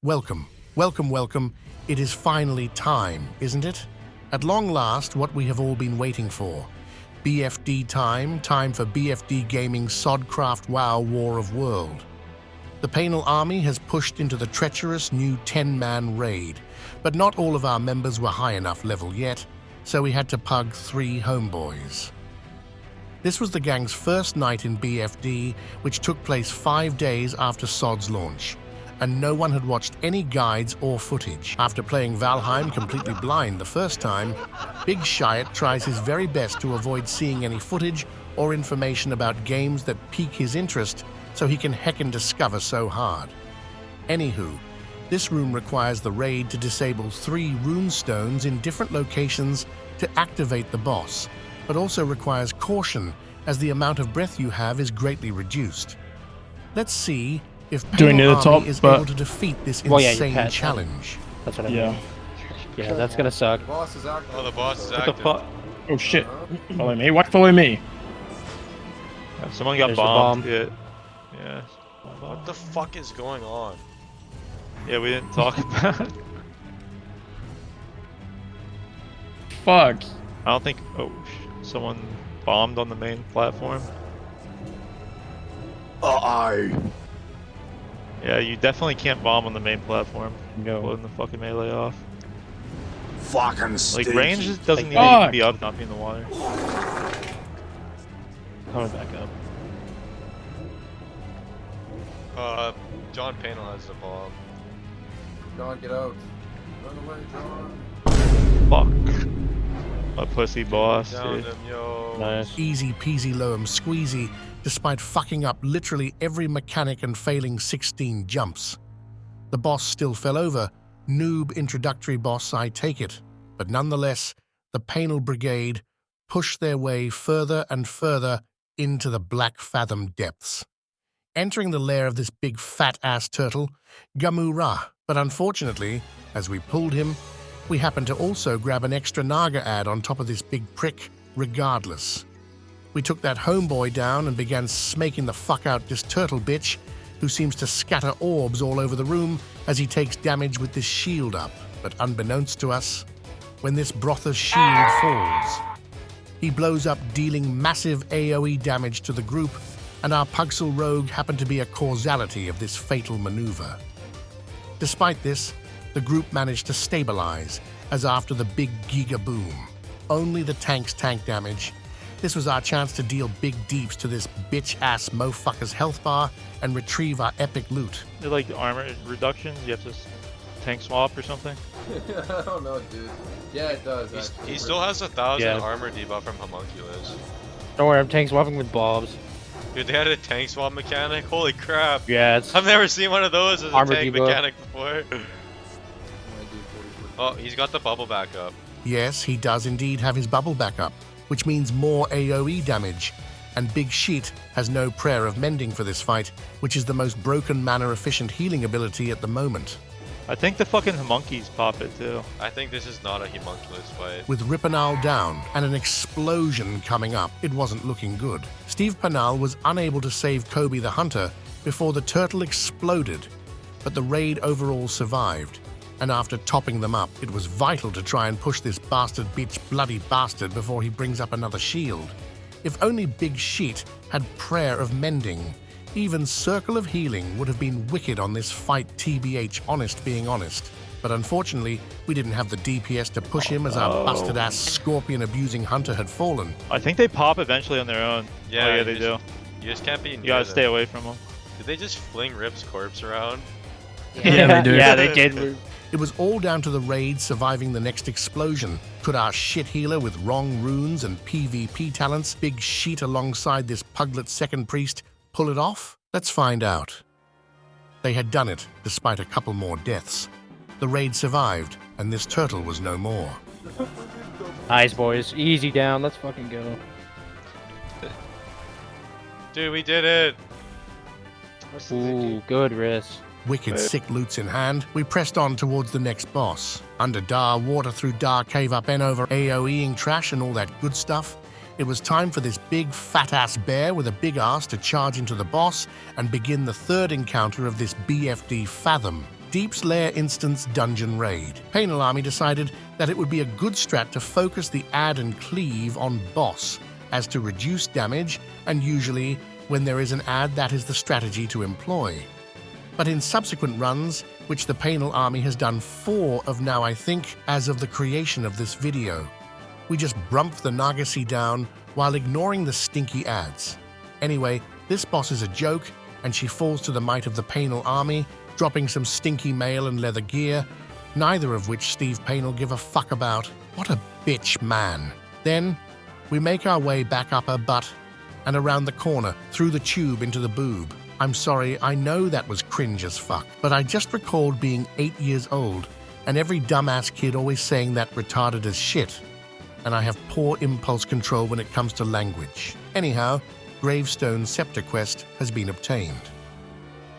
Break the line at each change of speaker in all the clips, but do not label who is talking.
Welcome, welcome, welcome. It is finally time, isn't it? At long last, what we have all been waiting for. BFD time for BFD Gaming's Sodcraft WoW War of World. The Penal Army has pushed into the treacherous new 10-man raid, but not all of our members were high enough level yet, so we had to pug 3 homeboys. This was the gang's first night in BFD, which took place 5 days after Sod's launch, and no one had watched any guides or footage. After playing Valheim completely blind the first time, Big Shiat tries his very best to avoid seeing any footage or information about games that pique his interest so he can heckin' discover so hard. Anywho, this room requires the raid to disable 3 rune stones in different locations to activate the boss, but also requires caution as the amount of breath you have is greatly reduced. Let's see if Penal Army is able to defeat this insane challenge.
That's what I mean. Yeah, that's gonna suck.
The boss is active.
Oh, the boss is
What the
active.
fuck?
Oh shit. Follow me. What? Follow me.
Yeah, someone got
There's the
bombed.
bomb.
Yeah.
What the fuck is going on?
Yeah, we didn't talk about it.
Fuck.
I don't think. Oh, someone bombed on the main platform. Yeah, you definitely can't bomb on the main platform.
No.
Blowing the fucking melee off.
Fucking
Like range just doesn't
Like,
even need to
fuck.
be up, not be in the water.
Coming back up.
John Penal has the bomb.
John, get out. Run away, John.
Fuck. A pussy boss,
Down
dude.
him, yo.
Nice.
Easy peasy loem squeezy, despite fucking up literally every mechanic and failing 16 jumps. The boss still fell over. Noob introductory boss, I take it. But nonetheless, the Penal Brigade pushed their way further and further into the Blackfathom depths, entering the lair of this big fat-ass turtle, Ghamoora. But unfortunately, as we pulled him, we happened to also grab an extra Naga ad on top of this big prick regardless. We took that homeboy down and began smaking the fuck out this turtle bitch, who seems to scatter orbs all over the room as he takes damage with this shield up. But unbeknownst to us, when this brother's shield falls, he blows up, dealing massive AoE damage to the group, and our Pugsel rogue happened to be a causality of this fatal maneuver. Despite this, the group managed to stabilize, as after the big giga boom, only the tank's tank damage. This was our chance to deal big deeps to this bitch-ass mofucker's health bar and retrieve our epic loot.
They're like armor reductions. You have to tank swap or something.
I don't know, dude. Yeah, it does.
He still has 1,000
Yeah.
armor debuff from Homunculus.
Don't worry, I'm tank swapping with Bobs.
Dude, they had a tank swap mechanic? Holy crap.
Yeah, it's
I've never seen one of those as a
Armor
tank
debuff.
mechanic before. Oh, he's got the bubble back up.
Yes, he does indeed have his bubble back up, which means more AoE damage, and Big Sheet has no prayer of mending for this fight, which is the most broken mana-efficient healing ability at the moment.
I think the fucking monkeys pop it too.
I think this is not a Homunculus fight.
With Rippenal down and an explosion coming up, it wasn't looking good. Steve Penal was unable to save Kobe the Hunter before the turtle exploded, but the raid overall survived, and after topping them up, it was vital to try and push this bastard bitch bloody bastard before he brings up another shield. If only Big Sheet had prayer of mending, even Circle of Healing would have been wicked on this fight, TBH, honest being honest. But unfortunately, we didn't have the DPS to push him as our busted-ass scorpion-abusing hunter had fallen.
I think they pop eventually on their own.
Yeah,
oh, yeah,
you
they
just-
do.
You just can't be
You
near
gotta
them.
stay away from them.
Did they just fling Rip's corpse around?
Yeah, they do.
Yeah, they did.
It was all down to the raid surviving the next explosion. Could our shit healer with wrong runes and PvP talents, Big Sheet alongside this puglet second priest, pull it off? Let's find out. They had done it, despite a couple more deaths. The raid survived, and this turtle was no more.
Nice, boys. Easy down. Let's fucking go.
Dude, we did it!
Ooh, good, Riss.
Wicked sick loots in hand, we pressed on towards the next boss. Under Dar, water through Dar, cave up N over AoEing trash and all that good stuff. It was time for this big fat-ass bear with a big ass to charge into the boss and begin the third encounter of this BFD Fathom. Deep's Lair Instance Dungeon Raid. Penal Army decided that it would be a good strat to focus the add and cleave on boss, as to reduce damage, and usually, when there is an add, that is the strategy to employ. But in subsequent runs, which the Penal Army has done 4 of now, I think, as of the creation of this video, we just brump the Nagasi down while ignoring the stinky adds. Anyway, this boss is a joke, and she falls to the might of the Penal Army, dropping some stinky mail and leather gear, neither of which Steve Penal give a fuck about. What a bitch, man. Then, we make our way back up her butt and around the corner, through the tube into the boob. I'm sorry, I know that was cringe as fuck, but I just recalled being 8 years old and every dumbass kid always saying that retarded as shit, and I have poor impulse control when it comes to language. Anyhow, Gravestone Scepter Quest has been obtained.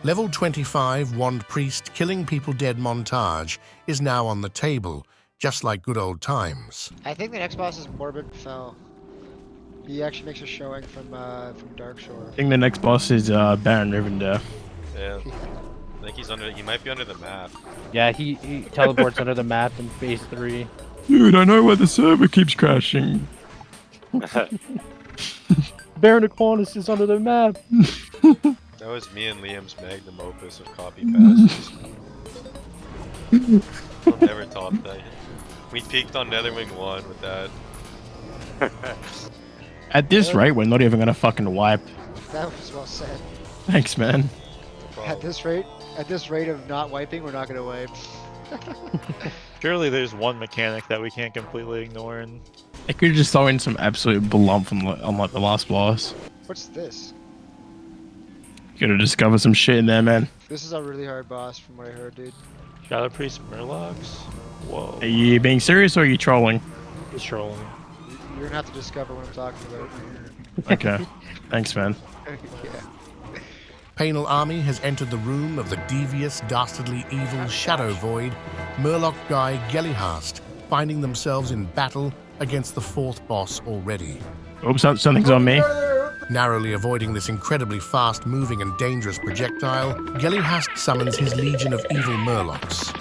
Level 25 Wand Priest Killing People Dead montage is now on the table, just like good old times.
I think the next boss is Morbid Fell. He actually makes a showing from Darkshore.
I think the next boss is Baron Rivendell.
Yeah. I think he's under. He might be under the map.
Yeah, he teleports under the map in phase 3.
Dude, I know why the server keeps crashing.
Baron Aquinas is under the map.
That was me and Liam's magnum opus of copy passes. I'll never top that. We peaked on Netherwing 1 with that.
At this rate, we're not even gonna fucking wipe.
That was well said.
Thanks, man.
At this rate of not wiping, we're not gonna wipe.
Surely there's one mechanic that we can't completely ignore, and
I could just throw in some absolute blump on like the last boss.
What's this?
Gotta discover some shit in there, man.
This is a really hard boss from what I heard, dude.
Shadow Priest Murlocs? Whoa.
Are you being serious or are you trolling?
He's trolling.
You're gonna have to discover what I'm talking about.
Okay. Thanks, man.
Yeah.
Penal Army has entered the room of the devious, dastardly, evil Shadow Void, Murloc guy Gelihast, finding themselves in battle against the 4th boss already.
Oops, something's on me.
Narrowly avoiding this incredibly fast-moving and dangerous projectile, Gelihast summons his legion of evil Murlocs.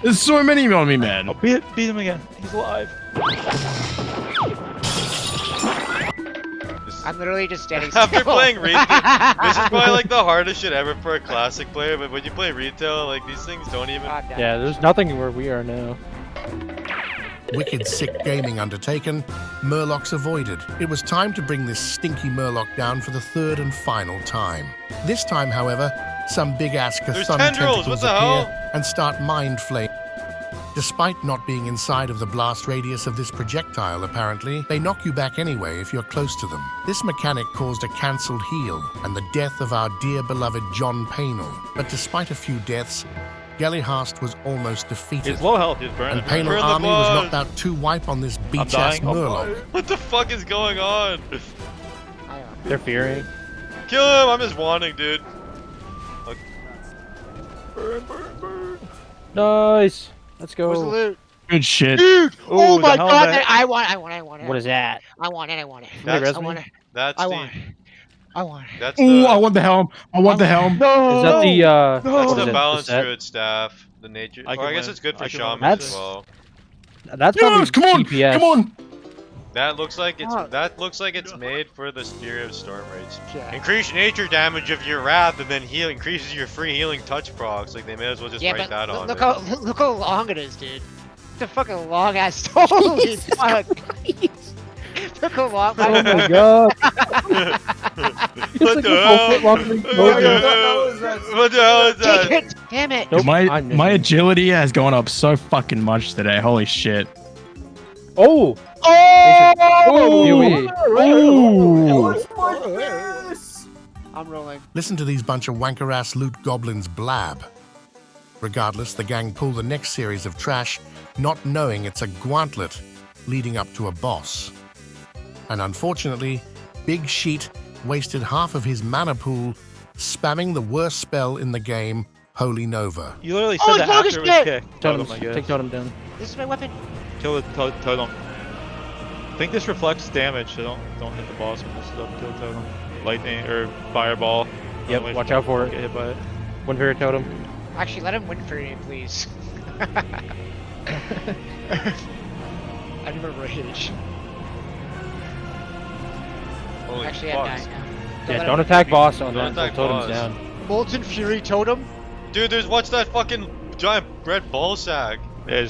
There's so many on me, man.
Oh, beat him again. He's alive.
I'm literally just standing still.
After playing retail, this is probably like the hardest shit ever for a classic player. But when you play retail, like these things don't even.
Yeah, there's nothing where we are now.
Wicked sick gaming undertaken, Murlocs avoided. It was time to bring this stinky Murloc down for the 3rd and final time. This time, however, some big-ass Cthulhu
tendrils, what
tentacles
the
appear
hell?
and start mind flame. Despite not being inside of the blast radius of this projectile, apparently, they knock you back anyway if you're close to them. This mechanic caused a cancelled heal and the death of our dear beloved John Penal. But despite a few deaths, Gelihast was almost defeated.
He's low health. He's burning.
And Penal
Burn the
Army was
boss.
knocked out 2 wipe on this
I'm
beach-ass
dying.
Murloc.
What the fuck is going on?
They're fearing.
Kill him! I'm just wanting, dude.
Burn, burn, burn.
Nice. Let's go.
Where's the loot?
Good shit.
Dude! Oh
Ooh,
my
the
god!
helmet.
I want it.
What is that?
I want it.
That's,
I want it.
that's
I
the.
want it. I want it.
That's
Ooh,
the.
I want the helm. I want the helm.
Is that the
That's
what is
the
it,
balance
set?
druid staff. The nature.
I
Or
can
I guess
win.
it's good for
I can win.
shamans as
That's-
well.
That's probably
Yes, come on,
DPS.
come on.
That looks like it's
Fuck.
made for the Spear of Storm Rage.
Yeah.
Increase nature damage of your wrath and then heal increases your free healing touch procs. Like they may as well just
Yeah,
write
but
that on
look
it.
look how long it is, dude. It's a fucking long ass story. Holy fuck! Look how long.
Oh my god.
What
like
the
a
hell?
full foot walking
What
over.
the hell is that? What the hell is
Take
that?
it! Damn it!
Nope,
my
I'm
my
missing.
agility has gone up so fucking much today. Holy shit.
Oh!
Ooh.
I'm rolling.
Listen to these bunch of wanker-ass loot goblins blab. Regardless, the gang pull the next series of trash, not knowing it's a gauntlet leading up to a boss. And unfortunately, Big Sheet wasted half of his mana pool spamming the worst spell in the game, Holy Nova.
You literally
Oh,
said that
Lorgus
after it was
Jett!
kicked.
Totem,
I guess.
take totem down.
This is my weapon.
Kill the totem. I think this reflects damage, so don't hit the boss when this is up. Kill the totem. Lightning or fireball.
Yep,
Wait
watch
for
out for it.
Get hit by it.
One fairy totem.
Actually, let him win for me, please. I need a rage.
Holy
Actually,
fuck.
I'm dying now.
Yeah,
let
don't
him-
attack boss on
Don't
that
attack
until totem's
boss.
down.
Molten Fury Totem?
Dude, watch that fucking giant red ball sack.
Yeah,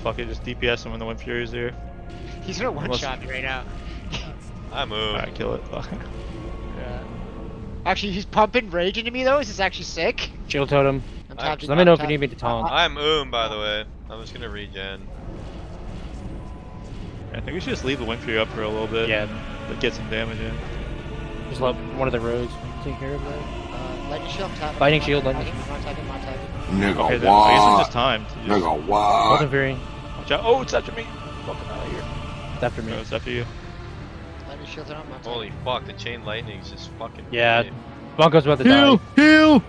fuck it, just DPS him when the Wind Fury's there.
He's gonna one-shot me right now.
I move.
Alright, kill it. Fuck.
Yeah. Actually, he's pumping rage into me though. This is actually sick.
Shield totem.
I'm
I-
tapped.
Let me know if you need me to taunt.
I'm by the way. I'm just gonna regen.
I think we should just leave the Wind Fury up for a little bit.
Yeah.
But get some damage in.
Just let one of the rogues take care of that.
Lightning shield. I'm tapping.
Lightning
I'm
shield,
tapping,
lightning
I'm tapping. I'm tapping.
Nigga,
Okay, then, I guess it's just time to just
Golden Fury.
watch out. Oh, it's after me. Fucking out of here.
It's after me.
No, it's after you.
Lightning shield on. I'm tapping.
Holy fuck, the chain lightning's just fucking
Yeah.
great.
Bunko's about to
Heal!
die.
Heal!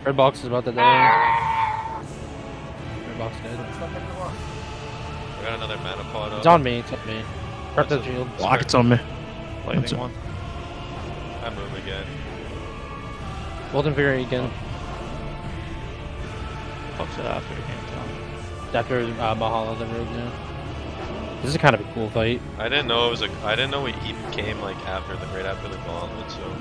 Red box is about to die. Red box dead.
We got another mana pod
It's
up.
on me. It's on me. Prep the shield.
Block, it's on me.
Lightning
That's it.
one.
I move again.
Golden Fury again.
Fuck's it after, I can't tell.
After Mahalo the rogue now. This is kind of a cool fight.
I didn't know it was I didn't know he came like right after the gauntlet, so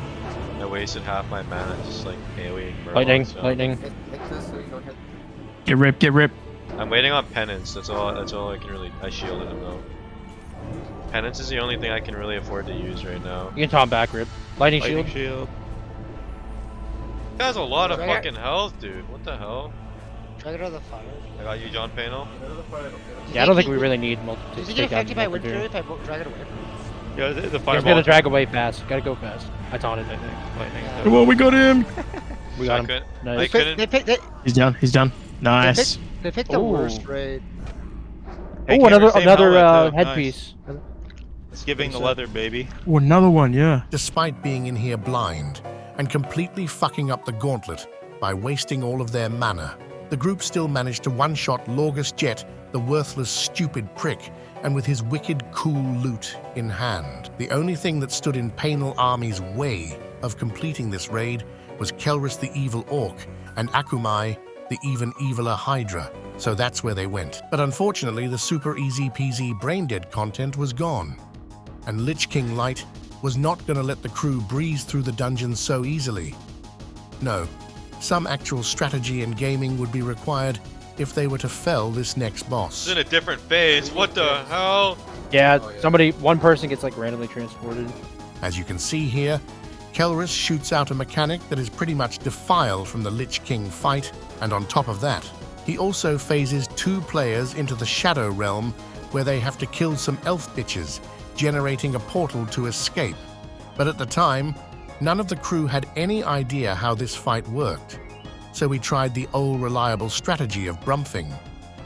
I wasted half my mana just like AoEing Murloc,
Lightning,
so.
lightning.
Hit this so you don't hit.
Get ripped, get ripped.
I'm waiting on penance. That's all I can really. I shielded him though. Penance is the only thing I can really afford to use right now.
You can taunt back, Rip. Lightning
Lightning
shield.
shield.
He has a lot of
Right here.
fucking health, dude. What the hell?
Try to go to the fire.
I got you, John Panel.
Yeah, I don't think we really need multi
Does he
to
get
take out
affected by
Golden
Wind Fury
Fury.
if I drag it away from him?
Yeah, the
He's
fireball.
gonna drag away fast. Gotta go fast. I taunted it.
Lightning.
Yeah.
Come on, we got him.
We got him.
couldn't-
Nice.
I couldn't.
He's done, he's done. Nice.
They picked the
Ooh.
worst raid.
Hey,
Oh,
Kelris, same
another
helmet, too. Nice.
headpiece.
It's giving the leather, baby.
Oh, another one, yeah.
Despite being in here blind and completely fucking up the gauntlet by wasting all of their mana, the group still managed to one-shot Lorgus Jett, the worthless, stupid prick, and with his wicked, cool loot in hand. The only thing that stood in Penal Army's way of completing this raid was Kelris the Evil Orc and Akumai the even eviler Hydra, so that's where they went. But unfortunately, the super easy-peasy brain-dead content was gone, and Lich King Light was not going to let the crew breeze through the dungeon so easily. No, some actual strategy and gaming would be required if they were to fell this next boss.
It's in a different phase. What the hell?
Yeah,
Oh, yeah.
somebody, one person gets like randomly transported.
As you can see here, Kelris shoots out a mechanic that is pretty much defiled from the Lich King fight, and on top of that, he also phases 2 players into the Shadow Realm where they have to kill some elf bitches, generating a portal to escape. But at the time, none of the crew had any idea how this fight worked, so we tried the old reliable strategy of brumphing.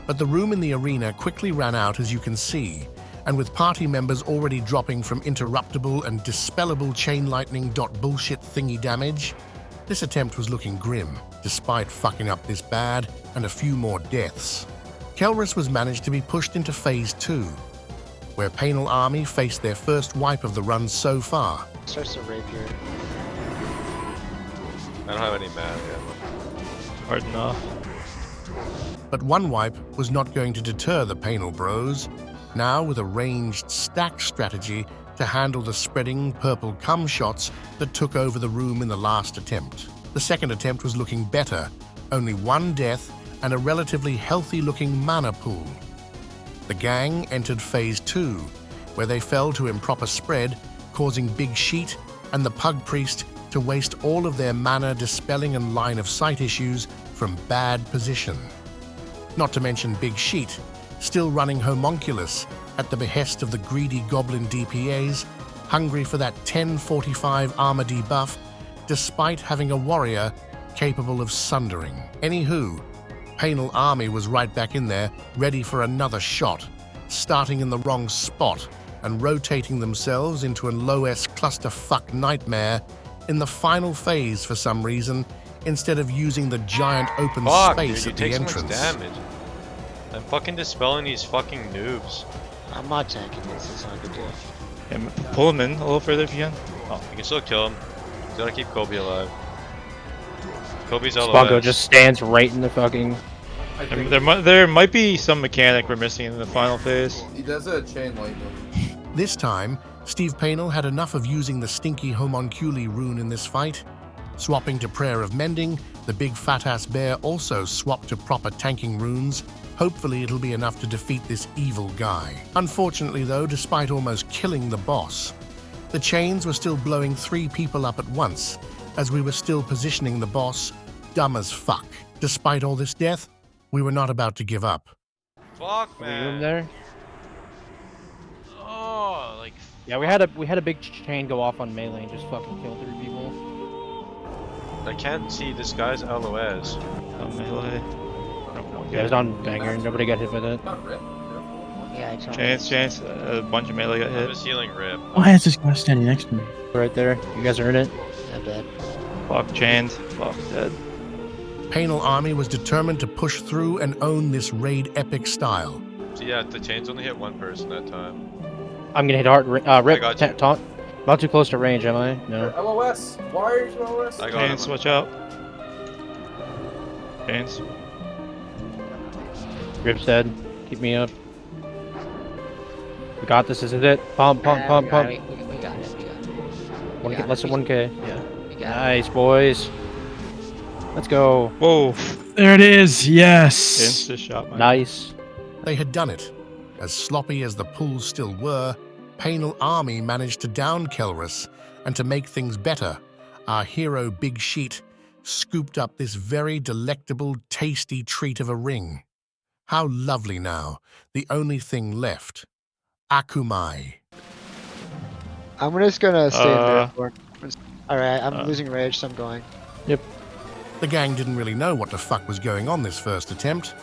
But the room in the arena quickly ran out, as you can see, and with party members already dropping from interruptible and dispellable chain lightning bullshit thingy damage, this attempt was looking grim, despite fucking up this bad and a few more deaths. Kelris was managed to be pushed into Phase 2, where Penal Army faced their first wipe of the run so far.
Starts to rapier.
I don't have any mana yet.
Hard enough.
But one wipe was not going to deter the Penal Bros, now with a ranged stack strategy to handle the spreading purple cum shots that took over the room in the last attempt. The second attempt was looking better, only 1 death and a relatively healthy-looking mana pool. The gang entered Phase 2, where they fell to improper spread, causing Big Sheet and the Pug Priest to waste all of their mana dispelling and line of sight issues from bad position. Not to mention Big Sheet, still running Homunculus at the behest of the greedy Goblin DPAs, hungry for that 1045 armor debuff, despite having a warrior capable of sundering. Anywho, Penal Army was right back in there, ready for another shot, starting in the wrong spot and rotating themselves into a low-S clusterfuck nightmare in the final phase for some reason, instead of using the giant open
Fuck,
space
dude, you
at the
take so
entrance.
much damage. I'm fucking dispelling these fucking noobs.
I'm not tanking this. It's not a good deal.
Yeah, pull him in a little further if you can.
You can still kill him. You gotta keep Kobe alive. Kobe's LOS.
Spunko just stands right in the fucking.
I think
There might be some mechanic we're missing in the final phase.
he does a chain lightning.
This time, Steve Painel had enough of using the stinky homunculi rune in this fight. Swapping to Prayer of Mending, the big fat-ass bear also swapped to proper tanking runes. Hopefully it'll be enough to defeat this evil guy. Unfortunately though, despite almost killing the boss, the chains were still blowing 3 people up at once, as we were still positioning the boss dumb as fuck. Despite all this death, we were not about to give up.
Fuck,
Room
man.
there.
Oh, like.
Yeah, we had a big chain go off on melee and just fucking kill 3 people.
I can't see this guy's LOS.
Melee.
Yeah, it was on banger. Nobody got hit with it.
Not rip.
Yeah, it's on.
Chance. A bunch of melee got
I'm
hit.
just healing Rip.
Why is this guy standing next to me?
Right there. You guys are in it.
Not bad.
Fuck, chained. Fuck, dead.
Painel Army was determined to push through and own this raid epic style.
So yeah, the chains only hit 1 person that time.
I'm gonna hit hard. Rip.
got you.
Taunt. Not too close to range, am I? No.
LOS. Why are you LOS?
I got him.
Chains, watch out. Chains.
Rip's dead. Keep me up. We got this. This is it. Pump.
We got it. We got it.
One K, less than 1K. Yeah.
We got it.
Nice, boys. Let's go.
Whoa.
There it is. Yes.
Chains just shot my.
Nice.
They had done it. As sloppy as the pulls still were, Painel Army managed to down Kelris, and to make things better, our hero Big Sheet scooped up this very delectable, tasty treat of a ring. How lovely now, the only thing left. Akumai.
I'm just gonna stay in
Uh,
there. Alright, I'm losing rage, so I'm going.
The gang didn't really know what the fuck was going on this first attempt.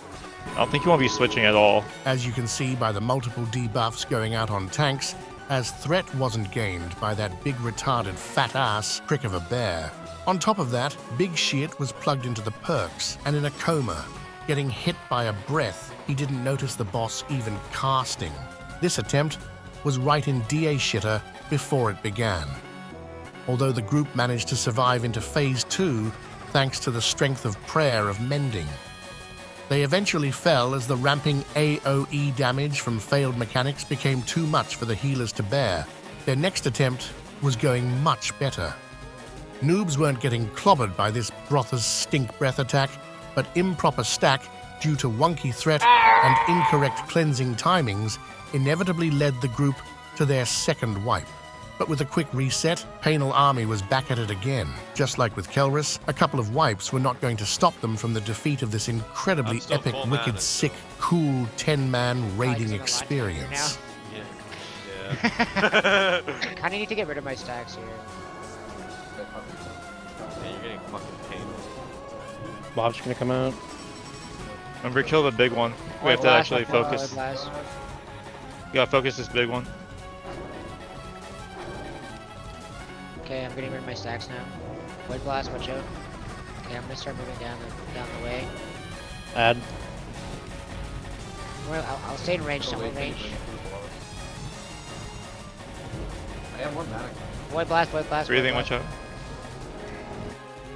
I don't think you want to be switching at all.
As you can see by the multiple debuffs going out on tanks, as threat wasn't gained by that big retarded fat ass prick of a bear. On top of that, Big Shit was plugged into the perks and in a coma. Getting hit by a breath, he didn't notice the boss even casting. This attempt was right in DA shitter before it began. Although the group managed to survive into Phase 2 thanks to the strength of Prayer of Mending. They eventually fell as the ramping AoE damage from failed mechanics became too much for the healers to bear. Their next attempt was going much better. Noobs weren't getting clobbered by this Brother's stink breath attack, but improper stack due to wonky threat and incorrect cleansing timings inevitably led the group to their second wipe. But with a quick reset, Painel Army was back at it again. Just like with Kelris, a couple of wipes were not going to stop them from the defeat of this incredibly
I'm still
epic,
full
wicked,
mana.
sick, cool 10-man raiding
Nice.
experience.
Yeah.
Kind of need to get rid of my stacks here.
Yeah, you're getting fucking pain.
Bob's gonna come out.
Remember, kill the big one. We have to
Blast,
actually focus.
blast.
You gotta focus this big one.
Okay, I'm getting rid of my stacks now. Void blast, watch out. Okay, I'm gonna start moving down the way.
Add.
I'll stay in range, somewhat range.
I have 1 mana.
Void blast, void blast.
Breathing,
void
watch
blast.
out.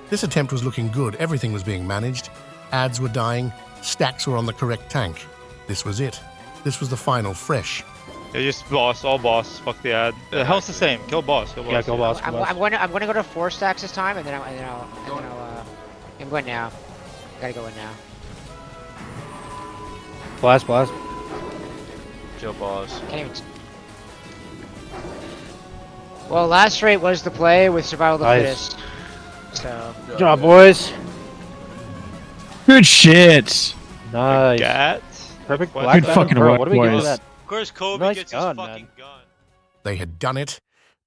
This attempt was looking good, everything was being managed. Ads were dying, stacks were on the correct tank. This was it. This was the final fresh.
Yeah, just boss, all boss. Fuck the ad. The hell's the same. Kill boss. Kill boss.
Yeah, kill boss.
I'm going to go to 4 stacks this time, and then I'm going now. Gotta go in now.
Blast.
Kill boss.
Can't even. Well, last rate was the play with survival of the
Nice.
fittest. So
Good job, boys.
Good shit.
Nice.
Gat.
Perfect.
Good
Blackfathom
fucking
Pearl.
work,
What do we get for
boys.
that?
Of course, Kobe
Nice
gets
gun,
his fucking
man.
gun.
They had done it.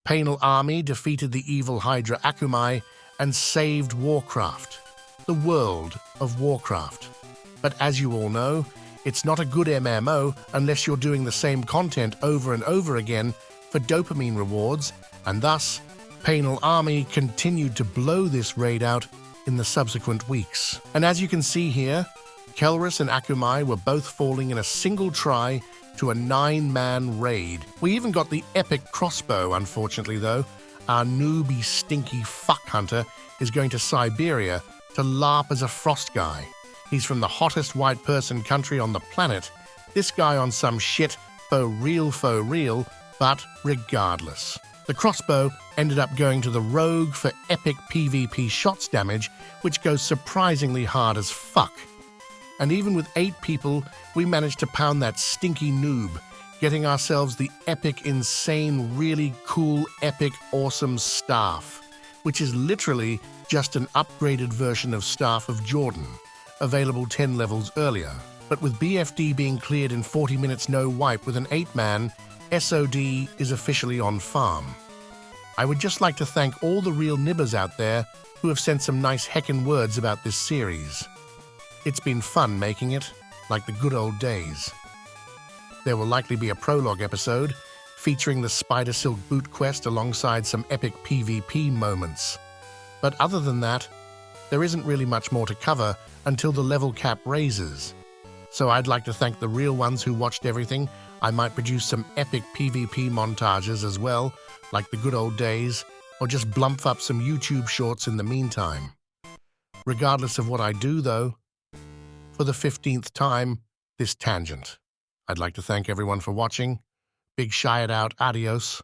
Painel Army defeated the evil Hydra Akumai and saved Warcraft, the world of Warcraft. But as you all know, it's not a good MMO unless you're doing the same content over and over again for dopamine rewards, and thus, Painel Army continued to blow this raid out in the subsequent weeks. And as you can see here, Kelris and Akumai were both falling in a single try to a 9-man raid. We even got the epic crossbow, unfortunately though. Our newbie stinky fuck hunter is going to Siberia to LARP as a frost guy. He's from the hottest white person country on the planet. This guy on some shit, faux real, but regardless. The crossbow ended up going to the rogue for epic PvP shots damage, which goes surprisingly hard as fuck. And even with 8 people, we managed to pound that stinky noob, getting ourselves the epic, insane, really cool, epic, awesome Staff, which is literally just an upgraded version of Staff of Jordan, available 10 levels earlier. But with BFD being cleared in 40 minutes no wipe with an 8-man, SOD is officially on farm. I would just like to thank all the real nibbers out there who have sent some nice heckin' words about this series. It's been fun making it, like the good old days. There will likely be a prologue episode featuring the Spider Silk Boot quest alongside some epic PvP moments. But other than that, there isn't really much more to cover until the level cap raises. So I'd like to thank the real ones who watched everything. I might produce some epic PvP montages as well, like the good old days, or just blump up some YouTube shorts in the meantime. Regardless of what I do, though, for the 15th time, this tangent. I'd like to thank everyone for watching. Big shout out, adios.